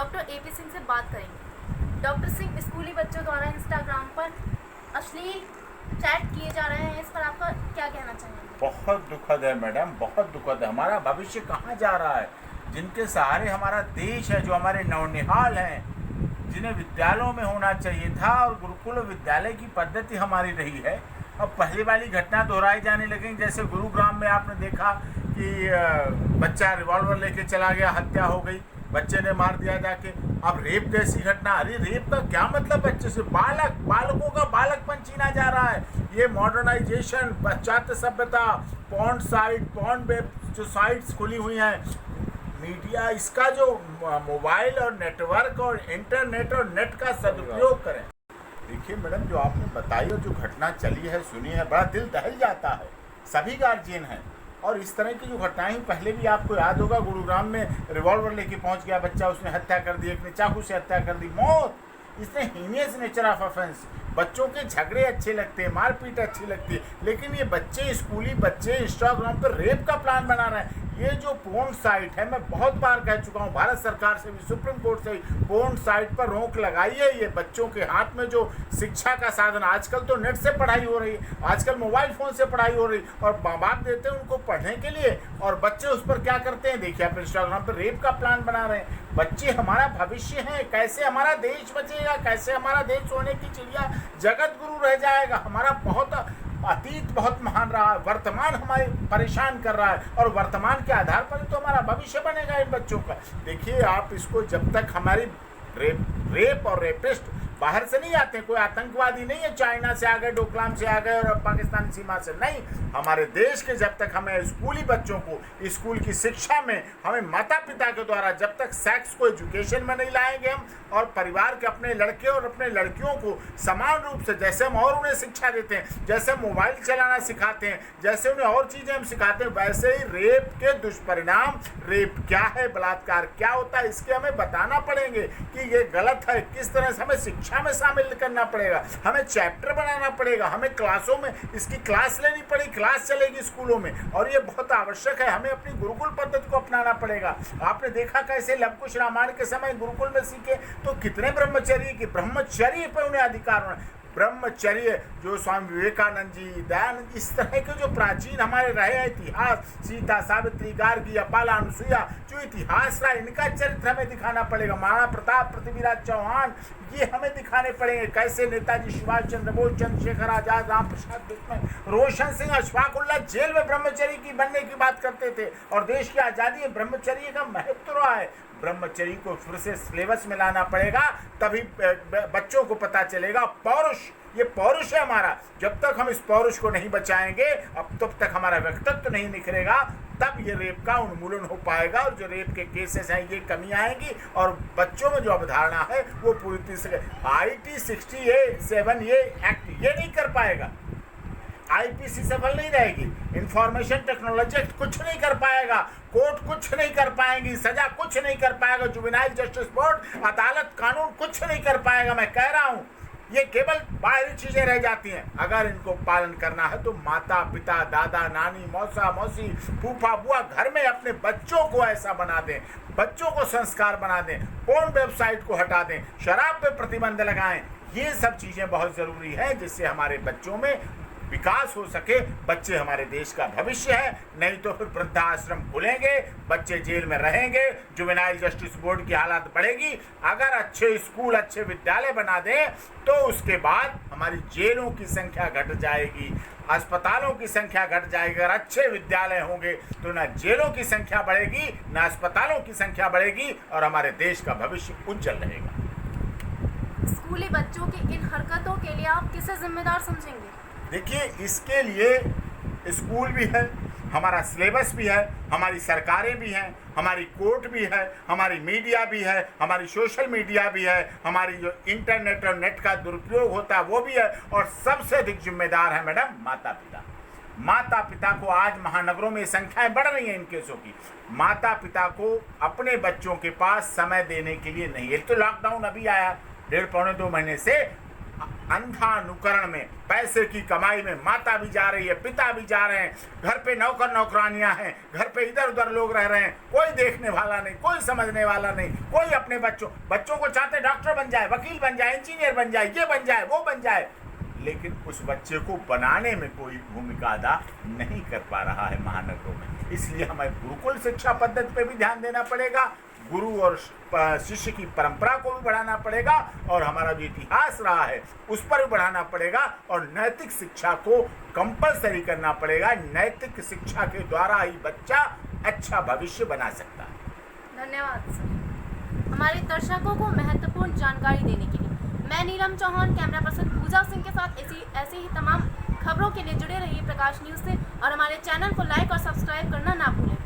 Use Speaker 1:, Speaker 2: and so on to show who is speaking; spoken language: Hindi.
Speaker 1: डॉक्टर एपी सिंह से बात करेंगे। डॉक्टर सिंह, स्कूली बच्चों द्वारा इंस्टाग्राम पर अश्लील चैट किए जा रहे हैं, इस पर आपका क्या कहना चाहेंगे?
Speaker 2: बहुत दुखद है मैडम, बहुत दुखद है। हमारा भविष्य कहाँ जा रहा है? जिनके सहारे हमारा देश है, जो हमारे नौनिहाल हैं, जिन्हें विद्यालयों में होना चाहिए था और गुरुकुल विद्यालय की पद्धति हमारी रही है, अब पहले वाली घटना दोहराई जाने लगेंगी। जैसे गुरुग्राम में आपने देखा कि बच्चा रिवॉल्वर लेके चला गया, हत्या हो गई, बच्चे ने मार दिया जाके। अब रेप जैसी घटना, अरे रेप का क्या मतलब? बच्चे से बालकों का बालकपन छीना जा रहा है। ये मॉडर्नाइजेशन, पाश्चात्य सभ्यता, पॉर्न साइट, पॉर्न वेब जो साइट्स खुली हुई हैं, मीडिया इसका जो मोबाइल और नेटवर्क और इंटरनेट और नेट का सदुपयोग करें। देखिए मैडम, जो आपने बताई और जो घटना चली है, सुनी है, बड़ा दिल दहल जाता है। सभी गार्जियन हैं और इस तरह की जो घटनाएं पहले भी आपको याद होगा, गुरुग्राम में रिवॉल्वर लेके पहुंच गया बच्चा, उसने हत्या कर दी, एक ने चाकू से हत्या कर दी, मौत। इसने हीनियस नेचर ऑफ ऑफेंस। बच्चों के झगड़े अच्छे लगते हैं, मारपीट अच्छी लगती है, लेकिन ये बच्चे, स्कूली बच्चे इंस्टाग्राम पर रेप का प्लान बना रहे हैं। ये जो पोर्न साइट है, मैं बहुत बार कह चुका हूँ, भारत सरकार से भी, सुप्रीम कोर्ट से भी, पोर्न साइट पर रोक लगाई है। ये बच्चों के हाथ में जो शिक्षा का साधन, आजकल तो नेट से पढ़ाई हो रही है, आजकल मोबाइल फ़ोन से पढ़ाई हो रही, और माँ बाप देते हैं उनको पढ़ने के लिए, और बच्चे उस पर क्या करते हैं? देखिए आप इंस्टाग्राम पर रेप का प्लान बना रहे हैं। बच्चे हमारा भविष्य हैं। कैसे हमारा देश बचेगा? कैसे हमारा देश सोने की चिड़िया जगत गुरु रह जाएगा? हमारा बहुत अतीत बहुत महान रहा है, वर्तमान हमारे परेशान कर रहा है, और वर्तमान के आधार पर तो हमारा भविष्य बनेगा इन बच्चों का। देखिए आप इसको, जब तक हमारी रेप और रेपिस्ट बाहर से नहीं आते, कोई आतंकवादी नहीं है चाइना से आ गए, डोकलाम से आ गए और पाकिस्तान सीमा से नहीं, हमारे देश के जब तक हमें स्कूली बच्चों को स्कूल की शिक्षा में, हमें माता पिता के द्वारा जब तक सेक्स को एजुकेशन में नहीं लाएंगे हम, और परिवार के अपने लड़के और अपने लड़कियों को समान रूप से, जैसे हम और उन्हें शिक्षा देते हैं, जैसे मोबाइल चलाना सिखाते हैं, जैसे उन्हें और चीज़ें हम सिखाते हैं, वैसे ही रेप के दुष्परिणाम, रेप क्या है, बलात्कार क्या होता है, इसके हमें बताना पड़ेंगे कि ये गलत है। किस तरह से हमें शिक्षा में शामिल करना पड़ेगा, हमें चैप्टर बनाना पड़ेगा, हमें क्लासों में इसकी क्लास लेनी पड़ेगी, क्लास चलेगी स्कूलों में, और ये बहुत आवश्यक है। हमें अपनी गुरुकुल पद्धति को अपनाना पड़ेगा। आपने देखा कैसे लव कुश रामायण के समय गुरुकुल में सीखे तो कितने ब्रह्मचर्य पर उन्हें अधिकार होना। ब्रह्मचर्य जो स्वामी विवेकानंद जी, दयानंद, इस तरह के जो प्राचीन हमारे रहे हैं इतिहास, सीता, सावित्री, गार्गी, अपाला, अनुसुईया, जो इतिहास रहा, इनका चरित्र हमें दिखाना पड़ेगा। महाराणा प्रताप, पृथ्वीराज चौहान, ये हमें दिखाने पड़ेंगे। कैसे नेताजी सुभाष चंद्र बोस, चंद्रशेखर आजाद, राम प्रसाद बिस्मिल, रोशन सिंह, अशफाक उल्लाह जेल में ब्रह्मचर्य की बनने की बात करते थे, और देश की आज़ादी में ब्रह्मचर्य का महत्व रहा है। ब्रह्मचर्य को फिर से सिलेबस में लाना पड़ेगा, तभी बच्चों को पता चलेगा। पौरुष, ये पौरुष है हमारा। जब तक हम इस पौरुष को नहीं बचाएंगे, अब तब तक हमारा व्यक्तित्व नहीं निखरेगा, तब ये रेप का उन्मूलन हो पाएगा, और जो रेप के केसेस हैं ये कमी आएगी, और बच्चों में जो अवधारणा है वो पूरी तरह से IT 67 ये एक्ट ये नहीं कर पाएगा। IPC सफल नहीं रहेगी, इंफॉर्मेशन टेक्नोलॉजी एक्ट कुछ नहीं कर पाएगा, कोर्ट कुछ नहीं कर पाएंगी, सजा कुछ नहीं कर पाएगा, जुवेनाइल जस्टिस बोर्ड, अदालत, कानून कुछ नहीं कर पाएगा। मैं कह रहा हूँ ये केवल बाहरी चीजें रह जाती हैं। अगर इनको पालन करना है तो माता पिता, दादा नानी, मौसा मौसी, फूफा बुआ घर में अपने बच्चों को ऐसा बना दें, बच्चों को संस्कार बना दें, पोर्न वेबसाइट को हटा दें, शराब पे प्रतिबंध लगाएं। ये सब चीजें बहुत जरूरी है, जिससे हमारे बच्चों में विकास हो सके। बच्चे हमारे देश का भविष्य है, नहीं तो फिर वृद्धाश्रम खुलेंगे, बच्चे जेल में रहेंगे, जुवेनाइल जस्टिस बोर्ड की हालत बढ़ेगी। अगर अच्छे स्कूल, अच्छे विद्यालय बना दें तो उसके बाद हमारी जेलों की संख्या घट जाएगी, अस्पतालों की संख्या घट जाएगी। अगर अच्छे विद्यालय होंगे तो ना जेलों की संख्या बढ़ेगी, ना अस्पतालों की संख्या बढ़ेगी, और हमारे देश का भविष्य उज्जवल रहेगा।
Speaker 1: स्कूली बच्चों की इन हरकतों के लिए आप किसे जिम्मेदार समझेंगे?
Speaker 2: देखिए, इसके लिए स्कूल भी है, हमारा सिलेबस भी है, हमारी सरकारें भी हैं, हमारी कोर्ट भी है, हमारी मीडिया भी है, हमारी सोशल मीडिया भी है, हमारी जो इंटरनेट और नेट का दुरुपयोग होता है वो भी है, और सबसे अधिक जिम्मेदार है मैडम माता पिता। माता पिता को, आज महानगरों में संख्याएं बढ़ रही हैं इन केसों की, माता पिता को अपने बच्चों के पास समय देने के लिए नहीं। एक तो लॉकडाउन अभी आया 1.5 पौने 2 महीने से, अंधानुकरण में, पैसे की कमाई में माता भी जा रही है, पिता भी जा रहे हैं, घर पे नौकर नौकरानियां हैं, घर पे इधर उधर लोग रह रहे हैं, कोई देखने वाला नहीं, कोई समझने वाला नहीं, कोई अपने बच्चों को चाहते डॉक्टर बन जाए, वकील बन जाए, इंजीनियर बन जाए, ये बन जाए, वो बन जाए, लेकिन उस बच्चे को बनाने में कोई भूमिका अदा नहीं कर पा रहा है महानगरों में। इसलिए हमें गुरुकुल शिक्षा पद्धति पे भी ध्यान देना पड़ेगा, गुरु और शिष्य की परंपरा को भी बढ़ाना पड़ेगा, और हमारा जो इतिहास रहा है उस पर भी बढ़ाना पड़ेगा, और नैतिक शिक्षा को कंपलसरी करना पड़ेगा। नैतिक शिक्षा के द्वारा ही बच्चा अच्छा भविष्य बना सकता है।
Speaker 1: धन्यवाद सर हमारे दर्शकों को महत्वपूर्ण जानकारी देने के लिए। मैं नीलम चौहान, कैमरा पर्सन पूजा सिंह के साथ ऐसे ही तमाम खबरों के लिए जुड़े रहिए प्रकाश न्यूज़ से, और हमारे चैनल को लाइक और सब्सक्राइब करना ना भूलें।